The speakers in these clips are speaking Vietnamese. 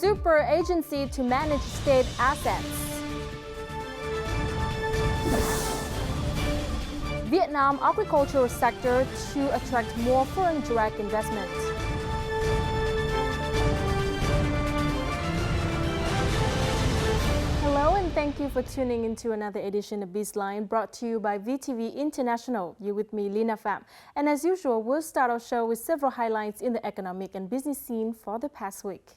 super agency to manage state assets. Vietnam agricultural sector to attract more foreign direct investment. Hello and thank you for tuning into another edition of BizLine brought to you by VTV International. You're with me, Lina Pham. And as usual, we'll start our show with several highlights in the economic and business scene for the past week.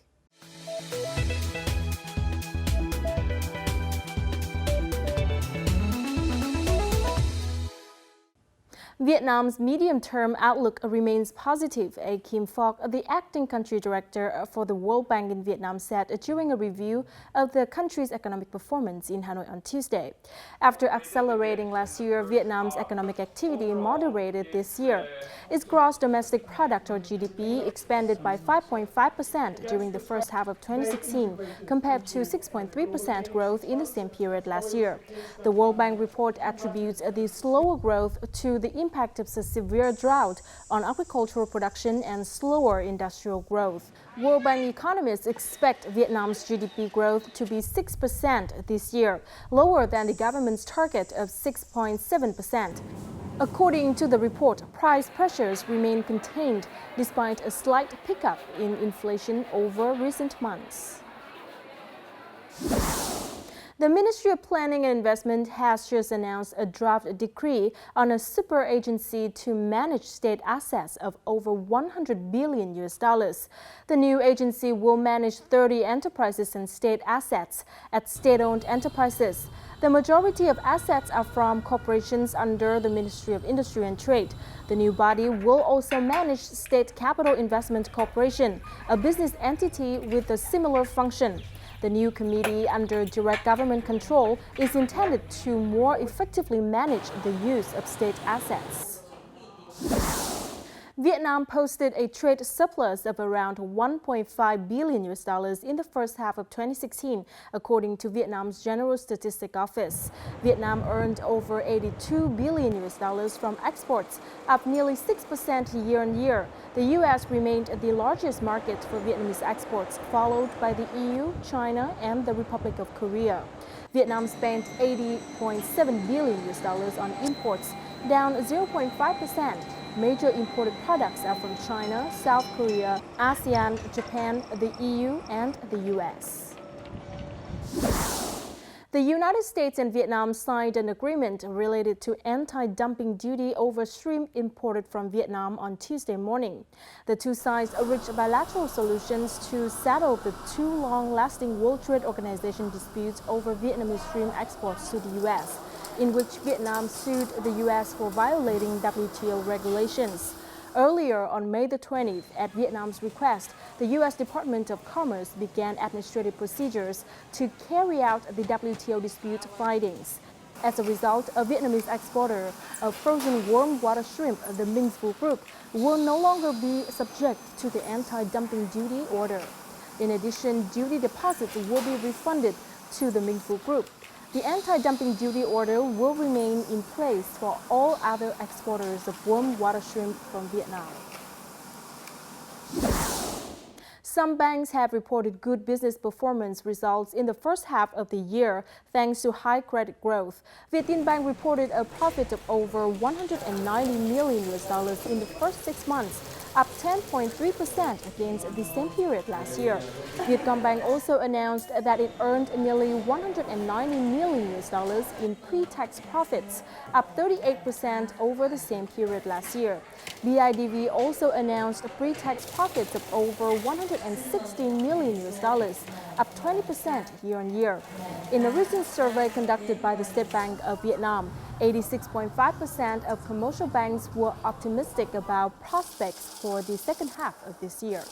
Vietnam's medium-term outlook remains positive, Kim Phoc, the acting country director for the World Bank in Vietnam, said during a review of the country's economic performance in Hanoi on Tuesday. After accelerating last year, Vietnam's economic activity moderated this year. Its gross domestic product, or GDP, expanded by 5.5% during the first half of 2016, compared to 6.3% growth in the same period last year. The World Bank report attributes the slower growth to the impact of a severe drought on agricultural production and slower industrial growth. World Bank economists expect Vietnam's GDP growth to be 6% this year, lower than the government's target of 6.7%. According to the report, price pressures remain contained despite a slight pickup in inflation over recent months. The Ministry of Planning and Investment has just announced a draft decree on a super agency to manage state assets of over $100 billion. The new agency will manage 30 enterprises and state assets at state-owned enterprises. The majority of assets are from corporations under the Ministry of Industry and Trade. The new body will also manage State Capital Investment Corporation, a business entity with a similar function. The new committee under direct government control is intended to more effectively manage the use of state assets. Vietnam posted a trade surplus of around $1.5 billion in the first half of 2016, according to Vietnam's General Statistics Office. Vietnam earned over $82 billion from exports, up nearly 6% year-on-year. The U.S. remained the largest market for Vietnamese exports, followed by the EU, China, and the Republic of Korea. Vietnam spent $80.7 billion on imports, down 0.5%. Major imported products are from China, South Korea, ASEAN, Japan, the EU, and the US. The United States and Vietnam signed an agreement related to anti-dumping duty over shrimp imported from Vietnam on Tuesday morning. The two sides reached bilateral solutions to settle the two long-lasting World Trade Organization disputes over Vietnamese shrimp exports to the US, in which Vietnam sued the U.S. for violating WTO regulations. Earlier on May the 20th, at Vietnam's request, the U.S. Department of Commerce began administrative procedures to carry out the WTO dispute findings. As a result, a Vietnamese exporter of frozen warm water shrimp, the Minh Phu Group, will no longer be subject to the anti-dumping duty order. In addition, duty deposits will be refunded to the Minh Phu Group. The anti-dumping duty order will remain in place for all other exporters of warm water shrimp from Vietnam. Some banks have reported good business performance results in the first half of the year thanks to high credit growth. Vietinbank reported a profit of over $190 million in the first 6 months, up 10.3% against the same period last year. Vietcombank also announced that it earned nearly $190 million in pre-tax profits, up 38% over the same period last year. BIDV also announced pre-tax profits of over $160 million, up 20% year-on-year. In a recent survey conducted by the State Bank of Vietnam, 86.5% of commercial banks were optimistic about prospects for the second half of this year.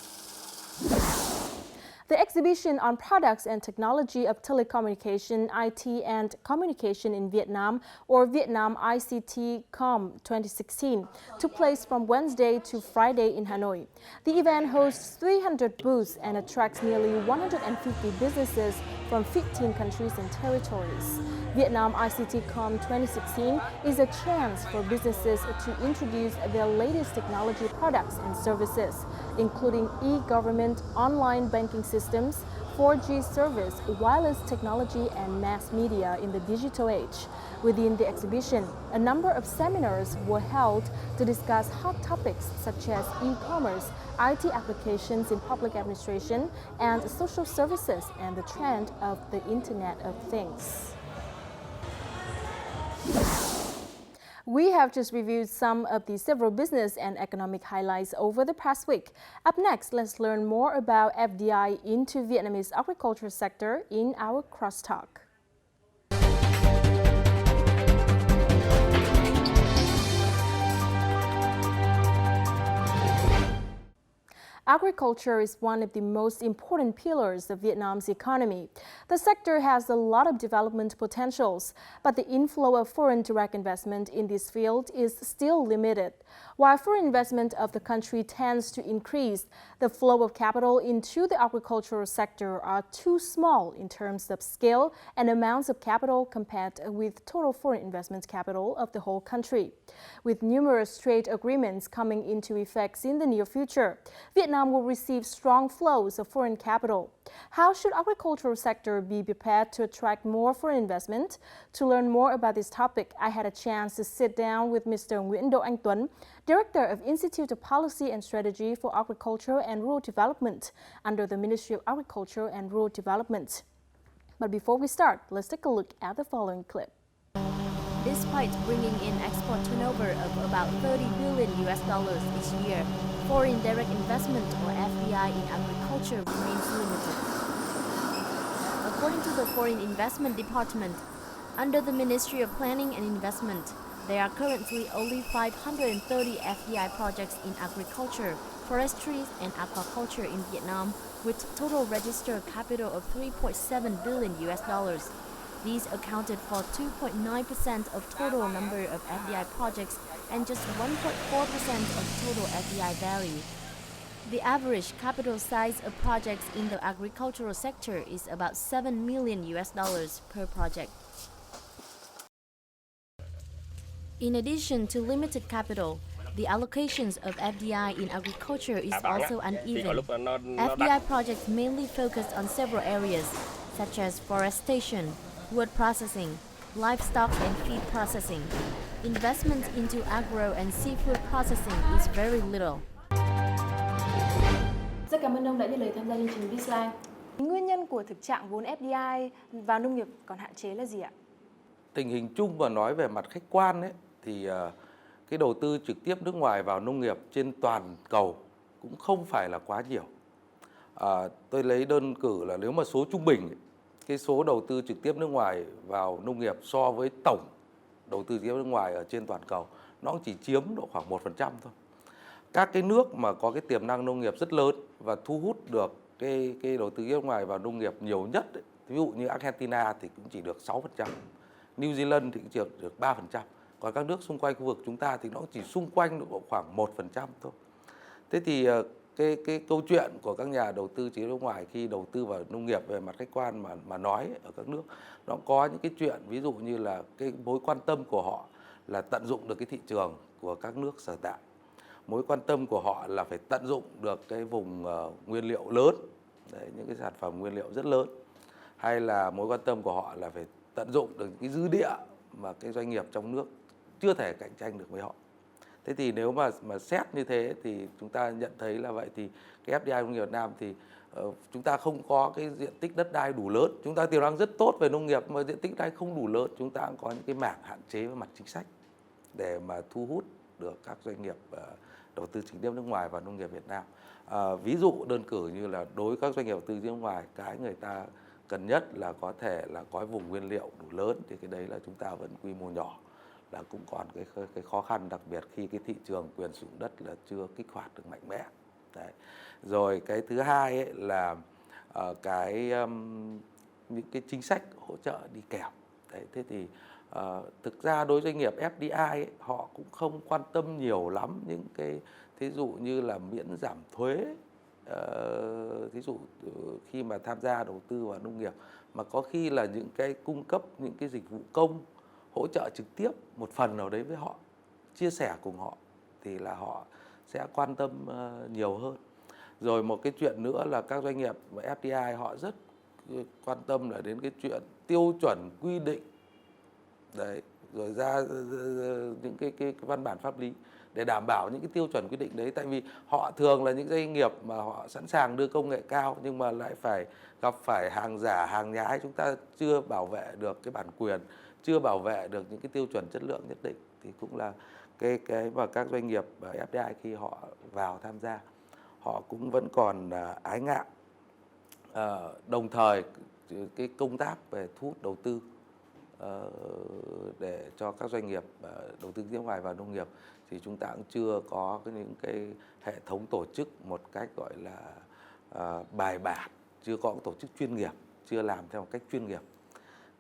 The exhibition on products and technology of telecommunication, IT and communication in Vietnam, or Vietnam ICT Com 2016, took place from Wednesday to Friday in Hanoi. The event hosts 300 booths and attracts nearly 150 businesses from 15 countries and territories. Vietnam ICT Com 2016 is a chance for businesses to introduce their latest technology products and services, including e-government, online banking systems, 4G service, wireless technology, and mass media in the digital age. Within the exhibition, a number of seminars were held to discuss hot topics such as e-commerce, IT applications in public administration, and social services, and the trend of the Internet of Things. We have just reviewed some of the several business and economic highlights over the past week. Up next, let's learn more about FDI into Vietnamese agriculture sector in our crosstalk. Agriculture is one of the most important pillars of Vietnam's economy. The sector has a lot of development potentials, but the inflow of foreign direct investment in this field is still limited. While foreign investment of the country tends to increase, the flow of capital into the agricultural sector are too small in terms of scale and amounts of capital compared with total foreign investment capital of the whole country. With numerous trade agreements coming into effect in the near future, Vietnam will receive strong flows of foreign capital. How should agricultural sector be prepared to attract more foreign investment? To learn more about this topic, I had a chance to sit down with Mr. Nguyễn Đỗ Anh Tuấn, Director of Institute of Policy and Strategy for Agriculture and Rural Development under the Ministry of Agriculture and Rural Development. But before we start, let's take a look at the following clip. Despite bringing in export turnover of about 30 billion US dollars each year, foreign direct investment or FDI in agriculture remains limited. According to the Foreign Investment Department, under the Ministry of Planning and Investment, there are currently only 530 FDI projects in agriculture, forestry, and aquaculture in Vietnam, with total registered capital of 3.7 billion US dollars. These accounted for 2.9% of total number of FDI projects and just 1.4% of total FDI value. The average capital size of projects in the agricultural sector is about 7 million US dollars per project. In addition to limited capital, the allocations of FDI in agriculture is also uneven. FDI projects mainly focus on several areas, such as forestation, wood processing, livestock and feed processing. Investment into agro and seafood processing is very little. Rất cảm ơn ông đã nhận lời tham gia chương trình Bizline. Nguyên nhân của thực trạng vốn FDI vào nông nghiệp còn hạn chế là gì ạ? Tình hình chung mà nói về mặt khách quan ấy, thì cái đầu tư trực tiếp nước ngoài vào nông nghiệp trên toàn cầu cũng không phải là quá nhiều. Tôi lấy đơn cử là nếu mà số trung bình ấy, cái số đầu tư trực tiếp nước ngoài vào nông nghiệp so với tổng đầu tư trực tiếp nước ngoài ở trên toàn cầu nó chỉ chiếm độ khoảng 1% thôi. Các cái nước mà có cái tiềm năng nông nghiệp rất lớn và thu hút được cái đầu tư nước ngoài vào nông nghiệp nhiều nhất ấy, ví dụ như Argentina thì cũng chỉ được 6%, New Zealand thì cũng chỉ được 3%, còn các nước xung quanh khu vực chúng ta thì nó chỉ xung quanh độ khoảng 1% thôi. Thế thì cái câu chuyện của các nhà đầu tư trực tiếp nước ngoài khi đầu tư vào nông nghiệp về mặt khách quan mà nói ở các nước, nó có những cái chuyện ví dụ như là cái mối quan tâm của họ là tận dụng được cái thị trường của các nước sở tại, mối quan tâm của họ là phải tận dụng được cái vùng nguyên liệu lớn, đấy, những cái sản phẩm nguyên liệu rất lớn, hay là mối quan tâm của họ là phải tận dụng được cái dư địa mà cái doanh nghiệp trong nước chưa thể cạnh tranh được với họ. Thế thì nếu mà xét như thế thì chúng ta nhận thấy là vậy thì cái FDI nông nghiệp Việt Nam thì chúng ta không có cái diện tích đất đai đủ lớn. Chúng ta tiềm năng rất tốt về nông nghiệp mà diện tích đai không đủ lớn, chúng ta cũng có những cái mảng hạn chế về mặt chính sách để mà thu hút được các doanh nghiệp đầu tư trực tiếp nước ngoài vào nông nghiệp Việt Nam. Ví dụ đơn cử như là đối với các doanh nghiệp đầu tư nước ngoài, cái người ta cần nhất là có thể là có vùng nguyên liệu đủ lớn, thì cái đấy là chúng ta vẫn quy mô nhỏ, là cũng còn cái khó khăn, đặc biệt khi cái thị trường quyền sử dụng đất là chưa kích hoạt được mạnh mẽ. Đấy. Rồi cái thứ hai ấy là những cái chính sách hỗ trợ đi kèm. Đấy, thế thì thực ra đối với doanh nghiệp FDI ấy, họ cũng không quan tâm nhiều lắm những cái thí dụ như là miễn giảm thuế, thí dụ khi mà tham gia đầu tư vào nông nghiệp, mà có khi là những cái cung cấp những cái dịch vụ công hỗ trợ trực tiếp một phần nào đấy với họ, chia sẻ cùng họ, thì là họ sẽ quan tâm nhiều hơn. Rồi một cái chuyện nữa là các doanh nghiệp FDI họ rất quan tâm là đến cái chuyện tiêu chuẩn quy định. Đấy, rồi ra những cái văn bản pháp lý để đảm bảo những cái tiêu chuẩn quy định đấy. Tại vì họ thường là những doanh nghiệp mà họ sẵn sàng đưa công nghệ cao nhưng mà lại phải gặp phải hàng giả, hàng nhái, chúng ta chưa bảo vệ được cái bản quyền, chưa bảo vệ được những cái tiêu chuẩn chất lượng nhất định, thì cũng là cái mà các doanh nghiệp FDI khi họ vào tham gia họ cũng vẫn còn ái ngại. Đồng thời cái công tác về thu hút đầu tư để cho các doanh nghiệp đầu tư nước ngoài vào nông nghiệp thì chúng ta cũng chưa có những cái hệ thống tổ chức một cách gọi là bài bản, chưa có tổ chức chuyên nghiệp, chưa làm theo một cách chuyên nghiệp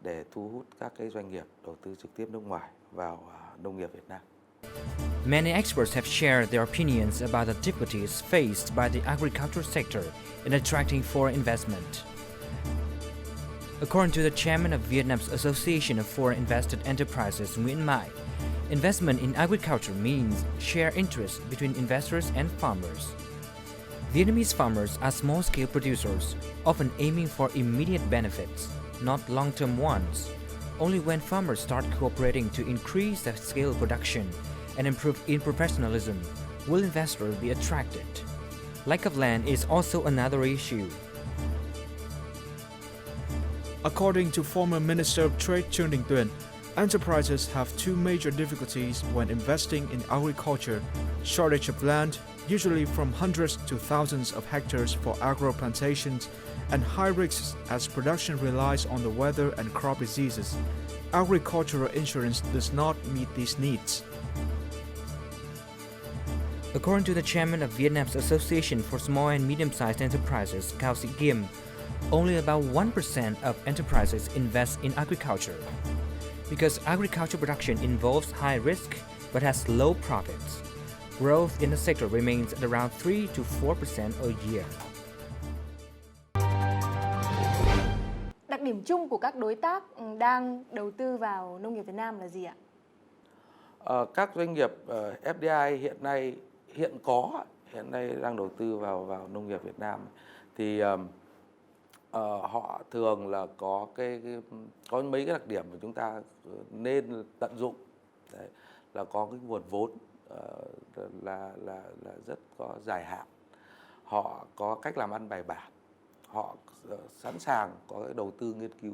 để thu hút các cái doanh nghiệp đầu tư trực tiếp nước ngoài vào nông nghiệp Việt Nam. Many experts have shared their opinions about the difficulties faced by the agricultural sector in attracting foreign investment. According to the chairman of Vietnam's Association of Foreign Invested Enterprises, Nguyễn Mai, investment in agriculture means shared interest between investors and farmers. Vietnamese farmers are small-scale producers, often aiming for immediate benefits, not long-term ones. Only when farmers start cooperating to increase their scale of production and improve in professionalism will investors be attracted. Lack of land is also another issue. According to former Minister of Trade Trương Đình Tuyền, enterprises have two major difficulties when investing in agriculture: shortage of land, usually from hundreds to thousands of hectares for agro plantations, and high risks as production relies on the weather and crop diseases. Agricultural insurance does not meet these needs. According to the chairman of Vietnam's Association for Small and Medium-Sized Enterprises, Cao Sĩ Kim, only about 1% of enterprises invest in agriculture. Because agriculture production involves high risk but has low profits, growth in the sector remains at around 3 to 4% a year. Đặc điểm chung của các đối tác đang đầu tư vào nông nghiệp Việt Nam là gì ạ? Các doanh nghiệp FDI hiện nay đang đầu tư vào nông nghiệp Việt Nam thì họ thường là có mấy cái đặc điểm mà chúng ta nên tận dụng. Đấy, là có cái nguồn vốn là rất có dài hạn, họ có cách làm ăn bài bản, họ sẵn sàng có cái đầu tư nghiên cứu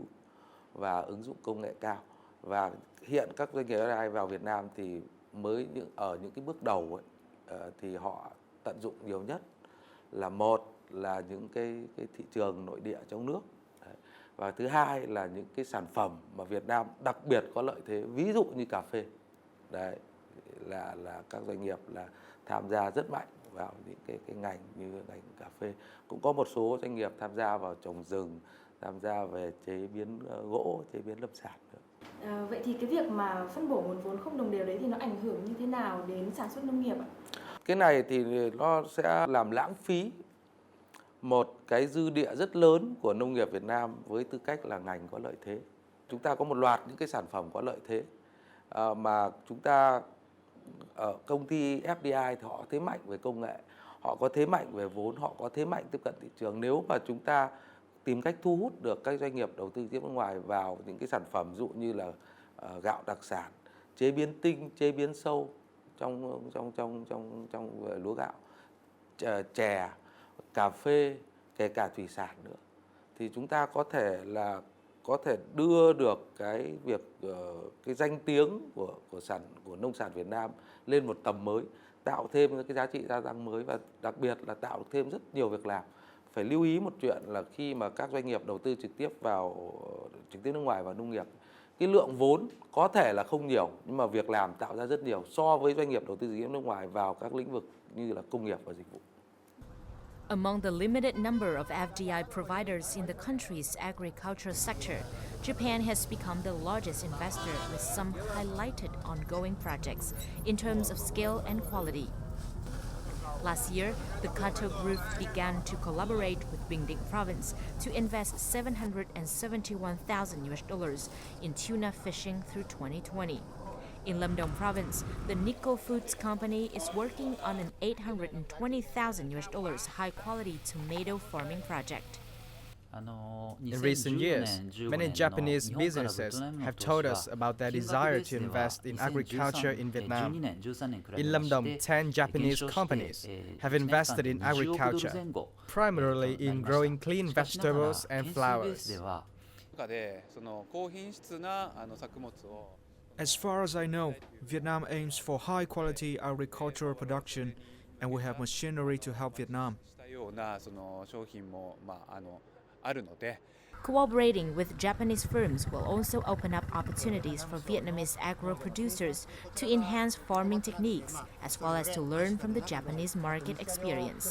và ứng dụng công nghệ cao. Và hiện các doanh nghiệp FDI vào Việt Nam thì mới ở những cái bước đầu thì họ tận dụng nhiều nhất là một là những cái thị trường nội địa trong nước. Đấy. Và thứ hai là những cái sản phẩm mà Việt Nam đặc biệt có lợi thế, ví dụ như cà phê. Đấy, là các doanh nghiệp là tham gia rất mạnh vào những cái ngành như ngành cà phê. Cũng có một số doanh nghiệp tham gia vào trồng rừng, tham gia về chế biến gỗ, chế biến lâm sản nữa. Vậy thì cái việc mà phân bổ nguồn vốn không đồng đều đấy thì nó ảnh hưởng như thế nào đến sản xuất nông nghiệp ạ? Cái này thì nó sẽ làm lãng phí một cái dư địa rất lớn của nông nghiệp Việt Nam với tư cách là ngành có lợi thế. Chúng ta có một loạt những cái sản phẩm có lợi thế mà chúng ta ở công ty FDI thì họ thế mạnh về công nghệ, họ có thế mạnh về vốn, họ có thế mạnh tiếp cận thị trường. Nếu mà chúng ta tìm cách thu hút được các doanh nghiệp đầu tư tiếp nước ngoài vào những cái sản phẩm ví dụ như là gạo đặc sản, chế biến tinh, chế biến sâu trong lúa gạo, chè, cà phê, kể cả thủy sản nữa, thì chúng ta có thể đưa được cái danh tiếng của nông sản Việt Nam lên một tầm mới, tạo thêm cái giá trị gia tăng mới và đặc biệt là tạo thêm rất nhiều việc làm. Phải lưu ý một chuyện là khi mà các doanh nghiệp đầu tư trực tiếp nước ngoài vào nông nghiệp, cái lượng vốn có thể là không nhiều nhưng mà việc làm tạo ra rất nhiều so với doanh nghiệp đầu tư trực tiếp nước ngoài vào các lĩnh vực như là công nghiệp và dịch vụ. Among the limited number of FDI providers in the country's agricultural sector, Japan has become the largest investor with some highlighted ongoing projects in terms of scale and quality. Last year, the Kato Group began to collaborate with Bình Định Province to invest $771,000 in tuna fishing through 2020. In Lâm Đồng province, the Nico Foods company is working on an $820,000 high-quality tomato farming project. In recent years, many Japanese businesses have told us about their desire to invest in agriculture in Vietnam. In Lâm Đồng, 10 Japanese companies have invested in agriculture, primarily in growing clean vegetables and flowers. As far as I know, Vietnam aims for high-quality agricultural production, and we have machinery to help Vietnam. Cooperating with Japanese firms will also open up opportunities for Vietnamese agro-producers to enhance farming techniques, as well as to learn from the Japanese market experience.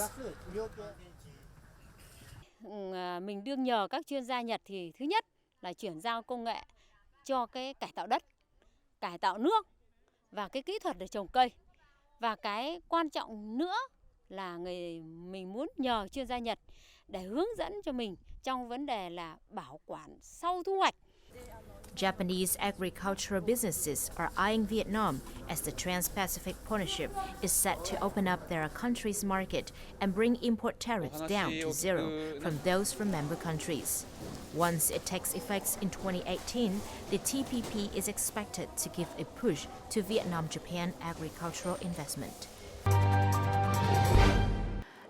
Mình đương nhờ các chuyên gia Nhật thì thứ nhất là chuyển giao công nghệ cho cái cải tạo đất, cải tạo nước và cái kỹ thuật để trồng cây. Và cái quan trọng nữa là mình muốn nhờ chuyên gia Nhật để hướng dẫn cho mình trong vấn đề là bảo quản sau thu hoạch. Japanese agricultural businesses are eyeing Vietnam as the Trans-Pacific Partnership is set to open up their country's market and bring import tariffs down to zero from those from member countries. Once it takes effect in 2018, the TPP is expected to give a push to Vietnam-Japan agricultural investment.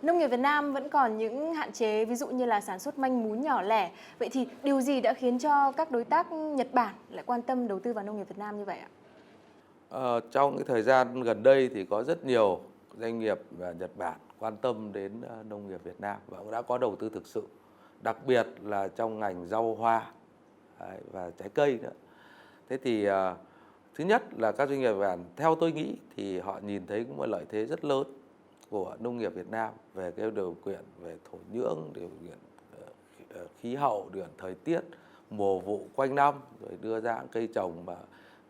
Nông nghiệp Việt Nam vẫn còn những hạn chế, ví dụ như là sản xuất manh mún nhỏ lẻ. Vậy thì điều gì đã khiến cho các đối tác Nhật Bản lại quan tâm đầu tư vào nông nghiệp Việt Nam như vậy ạ? Trong cái thời gian gần đây thì có rất nhiều doanh nghiệp Nhật Bản quan tâm đến nông nghiệp Việt Nam và cũng đã có đầu tư thực sự, đặc biệt là trong ngành rau hoa và trái cây nữa. Thế thì thứ nhất là các doanh nghiệp Nhật Bản, theo tôi nghĩ thì họ nhìn thấy cũng một lợi thế rất lớn của nông nghiệp Việt Nam về cái điều kiện về thổ nhưỡng, điều kiện khí hậu, điều kiện thời tiết, mùa vụ quanh năm, rồi đưa ra cây trồng mà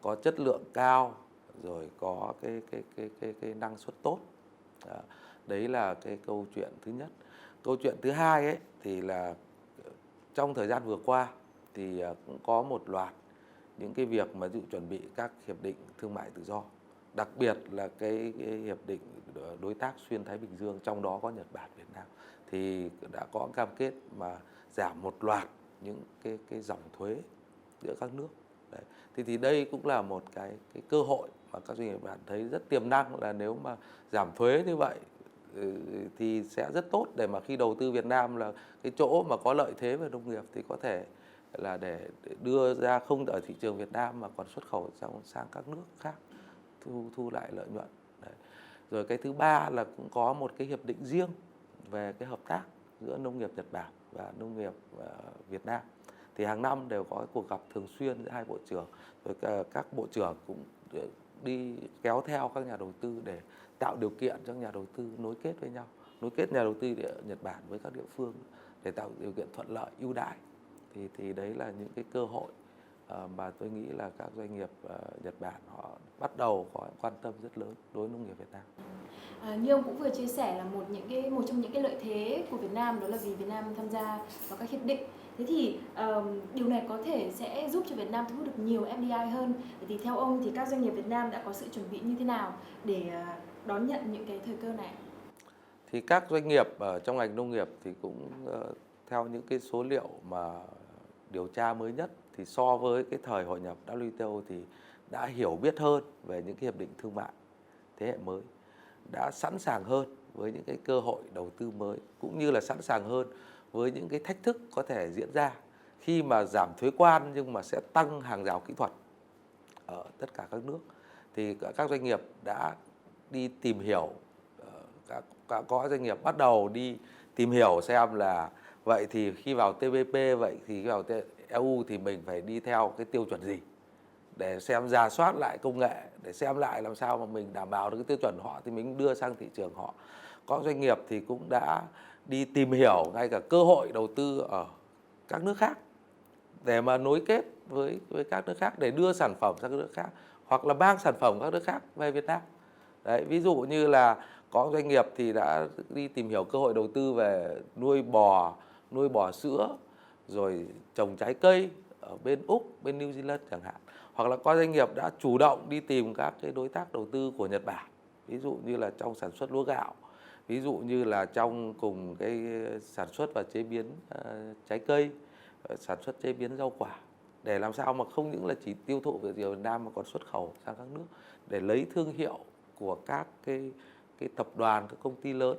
có chất lượng cao, rồi có cái năng suất tốt. Đấy là cái câu chuyện thứ nhất. Câu chuyện thứ hai ấy thì là trong thời gian vừa qua thì cũng có một loạt những cái việc mà chuẩn bị các hiệp định thương mại tự do, đặc biệt là cái hiệp định đối tác xuyên Thái Bình Dương, trong đó có Nhật Bản, Việt Nam, thì đã có cam kết mà giảm một loạt những cái dòng thuế giữa các nước. Đấy. Thì đây cũng là một cái cơ hội mà các doanh nghiệp Nhật Bản thấy rất tiềm năng, là nếu mà giảm thuế như vậy thì sẽ rất tốt để mà khi đầu tư Việt Nam là cái chỗ mà có lợi thế về nông nghiệp thì có thể là để đưa ra không ở thị trường Việt Nam mà còn xuất khẩu sang các nước khác, thu lại lợi nhuận. Đấy. Rồi cái thứ ba là cũng có một cái hiệp định riêng về cái hợp tác giữa nông nghiệp Nhật Bản và nông nghiệp Việt Nam. Thì hàng năm đều có cuộc gặp thường xuyên giữa hai bộ trưởng, rồi các bộ trưởng cũng đi kéo theo các nhà đầu tư để tạo điều kiện cho nhà đầu tư nối kết với nhau, nối kết nhà đầu tư Nhật Bản với các địa phương để tạo điều kiện thuận lợi, ưu đãi. Thì đấy là những cái cơ hội mà tôi nghĩ là các doanh nghiệp Nhật Bản họ bắt đầu có quan tâm rất lớn đối với nông nghiệp Việt Nam. Như ông cũng vừa chia sẻ là một trong những cái lợi thế của Việt Nam đó là vì Việt Nam tham gia vào các hiệp định. Thế thì điều này có thể sẽ giúp cho Việt Nam thu hút được nhiều FDI hơn. Thì theo ông thì các doanh nghiệp Việt Nam đã có sự chuẩn bị như thế nào để đón nhận những cái thời cơ này? Thì các doanh nghiệp trong ngành nông nghiệp thì cũng theo những cái số liệu mà điều tra mới nhất thì so với cái thời hội nhập WTO thì đã hiểu biết hơn về những cái hiệp định thương mại thế hệ mới, đã sẵn sàng hơn với những cái cơ hội đầu tư mới, cũng như là sẵn sàng hơn với những cái thách thức có thể diễn ra khi mà giảm thuế quan nhưng mà sẽ tăng hàng rào kỹ thuật ở tất cả các nước. Thì các doanh nghiệp đã đi tìm hiểu, có doanh nghiệp bắt đầu đi tìm hiểu xem là vậy thì khi vào TPP, vậy thì khi vào EU thì mình phải đi theo cái tiêu chuẩn gì, để xem rà soát lại công nghệ, để xem lại làm sao mà mình đảm bảo được cái tiêu chuẩn họ thì mình đưa sang thị trường họ. Có doanh nghiệp thì cũng đã đi tìm hiểu ngay cả cơ hội đầu tư ở các nước khác để mà nối kết với các nước khác để đưa sản phẩm sang các nước khác, hoặc là mang sản phẩm các nước khác về Việt Nam. Đấy, ví dụ như là có doanh nghiệp thì đã đi tìm hiểu cơ hội đầu tư về nuôi bò sữa, rồi trồng trái cây ở bên Úc, bên New Zealand chẳng hạn. hoặc là có doanh nghiệp đã chủ động đi tìm các cái đối tác đầu tư của Nhật Bản, ví dụ như là trong sản xuất lúa gạo, ví dụ như là trong cùng cái sản xuất và chế biến trái cây, sản xuất chế biến rau quả, để làm sao mà không những là chỉ tiêu thụ về Việt Nam mà còn xuất khẩu sang các nước, để lấy thương hiệu của các cái tập đoàn, các công ty lớn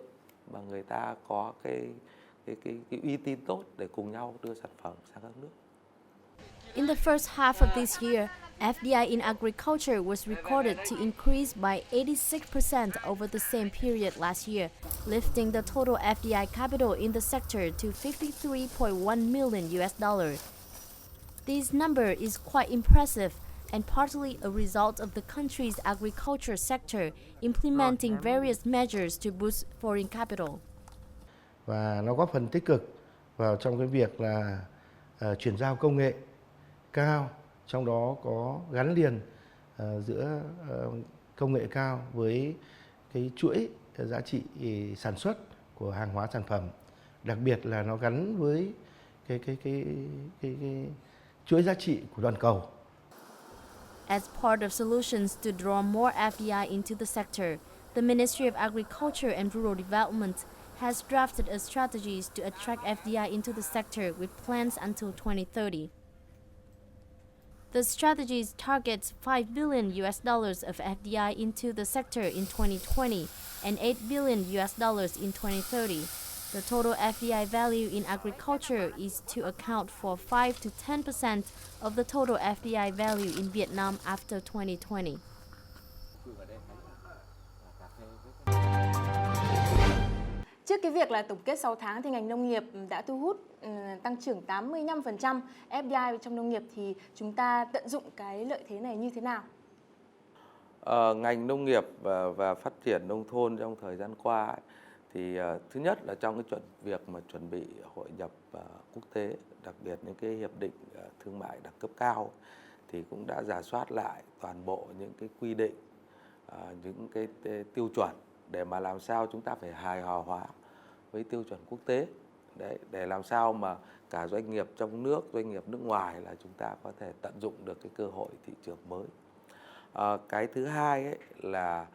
mà người ta có cái uy tín tốt để cùng nhau đưa sản phẩm sang các nước. In the first half of this year, FDI in agriculture was recorded to increase by 86% over the same period last year, lifting the total FDI capital in the sector to $53.1 million US. This number is quite impressive and partly a result of the country's agriculture sector implementing various measures to boost foreign capital. Và nó góp phần tích cực vào trong cái việc là chuyển giao công nghệ cao, trong đó có gắn liền giữa công nghệ cao với cái chuỗi giá trị sản xuất của hàng hóa sản phẩm, đặc biệt là nó gắn với cái chuỗi giá trị của toàn cầu. As part of solutions to draw more FDI into the sector, the Ministry of Agriculture and Rural Development has drafted a strategies to attract FDI into the sector with plans until 2030. The strategies targets $5 billion US of FDI into the sector in 2020 and $8 billion US in 2030. The total FDI value in agriculture is to account for 5 to 10% of the total FDI value in Vietnam after 2020. Trước cái việc là tổng kết 6 tháng thì ngành nông nghiệp đã thu hút tăng trưởng 85% FDI trong nông nghiệp, thì chúng ta tận dụng cái lợi thế này như thế nào? Ngành nông nghiệp và phát triển nông thôn trong thời gian qua ấy, thì thứ nhất là trong cái việc mà chuẩn bị hội nhập quốc tế, đặc biệt những cái hiệp định thương mại đẳng cấp cao, thì cũng đã rà soát lại toàn bộ những cái quy định, những cái tiêu chuẩn để mà làm sao chúng ta phải hài hòa hóa với tiêu chuẩn quốc tế. Đấy, để làm sao mà cả doanh nghiệp trong nước, doanh nghiệp nước ngoài là chúng ta có thể tận dụng được cái cơ hội thị trường mới. Cái thứ hai ấy là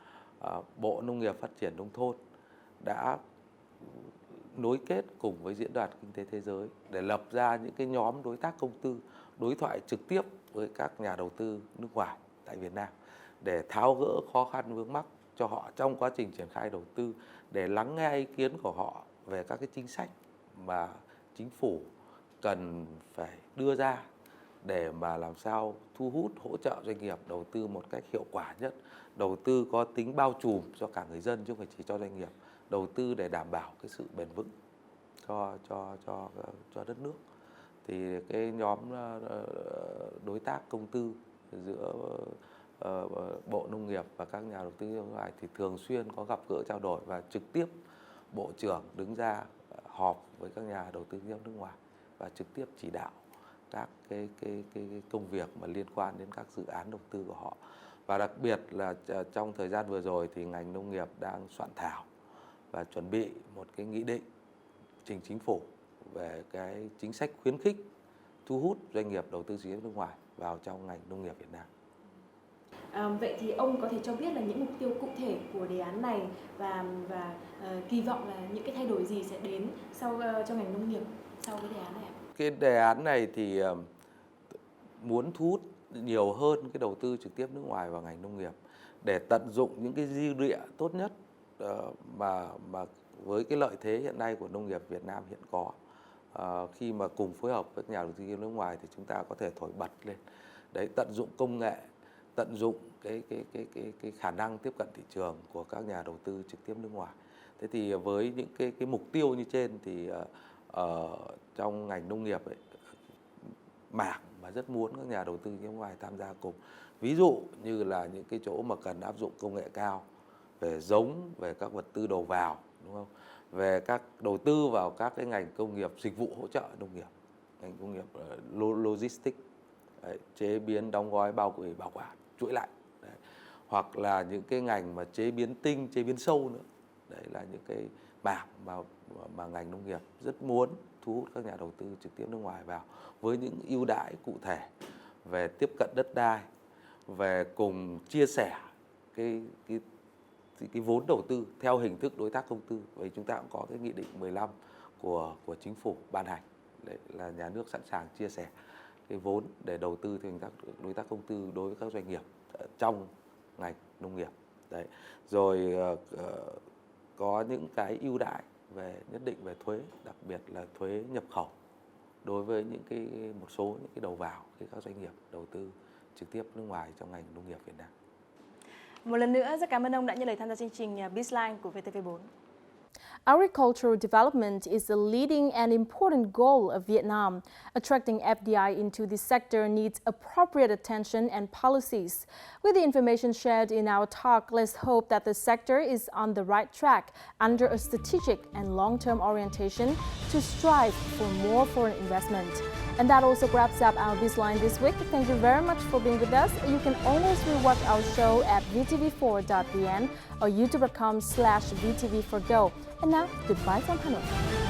Bộ Nông nghiệp Phát triển Nông thôn đã nối kết cùng với Diễn đàn Kinh tế Thế giới để lập ra những cái nhóm đối tác công tư, đối thoại trực tiếp với các nhà đầu tư nước ngoài tại Việt Nam để tháo gỡ khó khăn vướng mắc cho họ trong quá trình triển khai đầu tư, để lắng nghe ý kiến của họ về các cái chính sách mà chính phủ cần phải đưa ra để mà làm sao thu hút, hỗ trợ doanh nghiệp đầu tư một cách hiệu quả nhất, đầu tư có tính bao trùm cho cả người dân chứ không phải chỉ cho doanh nghiệp, đầu tư để đảm bảo cái sự bền vững cho đất nước. Thì cái nhóm đối tác công tư giữa Bộ Nông nghiệp và các nhà đầu tư nước ngoài thì thường xuyên có gặp gỡ trao đổi, và trực tiếp Bộ trưởng đứng ra họp với các nhà đầu tư nước ngoài và trực tiếp chỉ đạo các cái công việc mà liên quan đến các dự án đầu tư của họ. Và đặc biệt là trong thời gian vừa rồi thì ngành nông nghiệp đang soạn thảo và chuẩn bị một cái nghị định trình chính phủ về cái chính sách khuyến khích thu hút doanh nghiệp đầu tư trực tiếp nước ngoài vào trong ngành nông nghiệp Việt Nam. Vậy thì ông có thể cho biết là những mục tiêu cụ thể của đề án này và kỳ vọng là những cái thay đổi gì sẽ đến sau cho ngành nông nghiệp sau cái đề án này ạ? Cái đề án này thì muốn thu hút nhiều hơn cái đầu tư trực tiếp nước ngoài vào ngành nông nghiệp để tận dụng những cái dư địa tốt nhất mà với cái lợi thế hiện nay của nông nghiệp Việt Nam hiện có. Khi mà cùng phối hợp với nhà đầu tư nước ngoài thì chúng ta có thể thổi bật lên. Đấy, tận dụng công nghệ, tận dụng cái khả năng tiếp cận thị trường của các nhà đầu tư trực tiếp nước ngoài. Thế thì với những cái mục tiêu như trên thì trong ngành nông nghiệp ấy, mảng mà rất muốn các nhà đầu tư nước ngoài tham gia cùng. Ví dụ như là những cái chỗ mà cần áp dụng công nghệ cao về giống, về các vật tư đầu vào, đúng không? Về các đầu tư vào các cái ngành công nghiệp dịch vụ hỗ trợ nông nghiệp, ngành công nghiệp logistics, đấy, chế biến, đóng gói, bao bì, bảo quản, chuỗi lại. Đấy. Hoặc là những cái ngành mà chế biến tinh, chế biến sâu nữa. Đấy là những cái mảng mà ngành nông nghiệp rất muốn thu hút các nhà đầu tư trực tiếp nước ngoài vào với những ưu đãi cụ thể về tiếp cận đất đai, về cùng chia sẻ cái vốn đầu tư theo hình thức đối tác công tư. Vậy chúng ta cũng có cái nghị định 15 của chính phủ ban hành. Đấy là nhà nước sẵn sàng chia sẻ cái vốn để đầu tư theo hình thức đối tác công tư đối với các doanh nghiệp trong ngành nông nghiệp. Đấy. Rồi có những cái ưu đãi nhất định về thuế, đặc biệt là thuế nhập khẩu đối với một số những cái đầu vào khi các doanh nghiệp đầu tư trực tiếp nước ngoài trong ngành nông nghiệp Việt Nam. Một lần nữa rất cảm ơn ông đã nhận lời tham gia chương trình Bizline của VTV4. Agricultural development is a leading and important goal of Vietnam. Attracting FDI into the sector needs appropriate attention and policies. With the information shared in our talk, let's hope that the sector is on the right track under a strategic and long-term orientation to strive for more foreign investment. And that also wraps up our Bizline this week. Thank you very much for being with us. You can always rewatch our show at vtv4.vn or youtube.com/vtv4go. And now, goodbye from Hanoi.